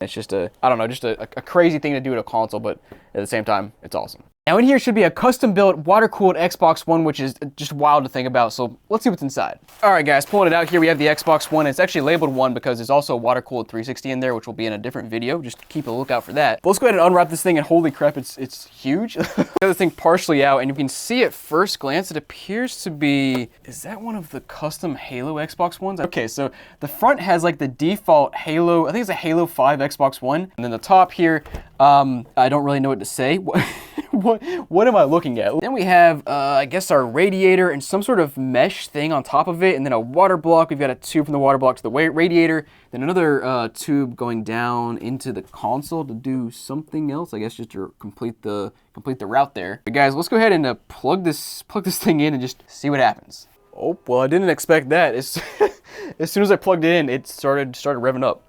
It's just I don't know, just a crazy thing to do at a console, but at the same time, it's awesome. Now in here should be a custom-built, water-cooled Xbox One, which is just wild to think about, so let's see what's inside. All right, guys, pulling it out here, we have the Xbox One. It's actually labeled 1 because there's also a water-cooled 360 in there, which will be in a different video. Just keep a lookout for that. But let's go ahead and unwrap this thing, and holy crap, it's huge. Got the thing partially out, and you can see at first glance, it appears to be... Is that one of the custom Halo Xbox Ones? Okay, so the front has like the default Halo, I think it's a Halo 5 Xbox One, and then the top here, I don't really know what to say. What am I looking at? Then we have, I guess, our radiator and some sort of mesh thing on top of it, and then a water block. We've got a tube from the water block to the radiator, then another tube going down into the console to do something else, I guess, just to complete the route there. But guys, let's go ahead and plug this thing in and just see what happens. Oh, well, I didn't expect that. As soon as I plugged it in, it started revving up.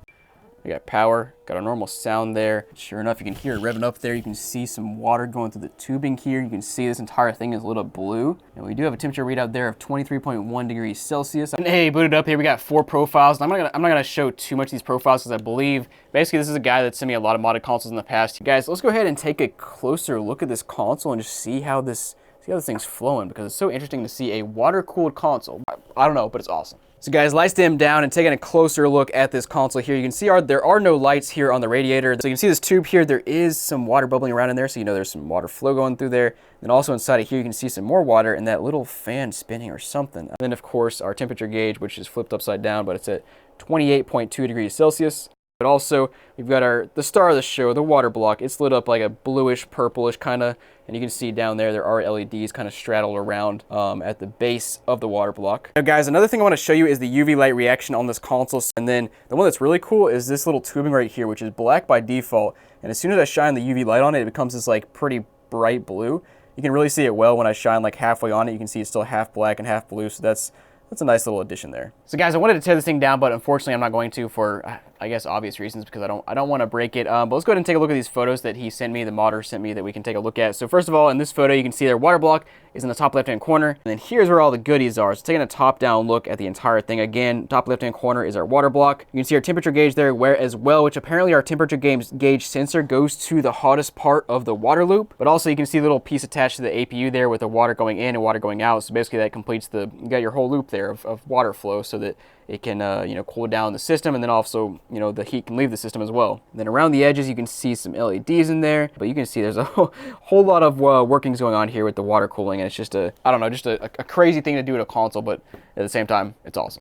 We got power, got a normal sound there. Sure enough, you can hear it revving up there. You can see some water going through the tubing here. You can see this entire thing is lit up blue. And we do have a temperature readout there of 23.1 degrees Celsius. And hey, booted up here, we got 4 profiles. And I'm not gonna show too much of these profiles because I believe, basically this is a guy that sent me a lot of modded consoles in the past. Guys, let's go ahead and take a closer look at this console and just see how this thing's flowing, because it's so interesting to see a water-cooled console. I don't know, but it's awesome. So guys, lights dimmed down and taking a closer look at this console here, you can see there are no lights here on the radiator. So you can see this tube here, there is some water bubbling around in there, so you know there's some water flow going through there. Then also inside of here, you can see some more water and that little fan spinning or something. And then of course, our temperature gauge, which is flipped upside down, but it's at 28.2 degrees Celsius. But also, we've got the star of the show, the water block. It's lit up like a bluish, purplish kind of, and you can see down there are LEDs kind of straddled around at the base of the water block. Now guys, another thing I want to show you is the UV light reaction on this console. And then the one that's really cool is this little tubing right here, which is black by default. And as soon as I shine the UV light on it, it becomes this like pretty bright blue. You can really see it well when I shine like halfway on it. You can see it's still half black and half blue, so that's a nice little addition there. So guys, I wanted to tear this thing down, but unfortunately I'm not going to for, I guess, obvious reasons, because I don't want to break it. But let's go ahead and take a look at these photos that he sent me, the modder sent me, that we can take a look at. So first of all, in this photo, you can see their water block is in the top left-hand corner. And then here's where all the goodies are. So taking a top-down look at the entire thing. Again, top left-hand corner is our water block. You can see our temperature gauge there as well, which apparently our temperature gauge sensor goes to the hottest part of the water loop. But also you can see a little piece attached to the APU there with the water going in and water going out. So basically that completes you got your whole loop there of water flow, so that it can you know, cool down the system, and then also, you know, the heat can leave the system as well. And then around the edges you can see some LEDs in there, but you can see there's a whole lot of workings going on here with the water cooling, and it's just I don't know, just a crazy thing to do at a console, but at the same time, it's awesome.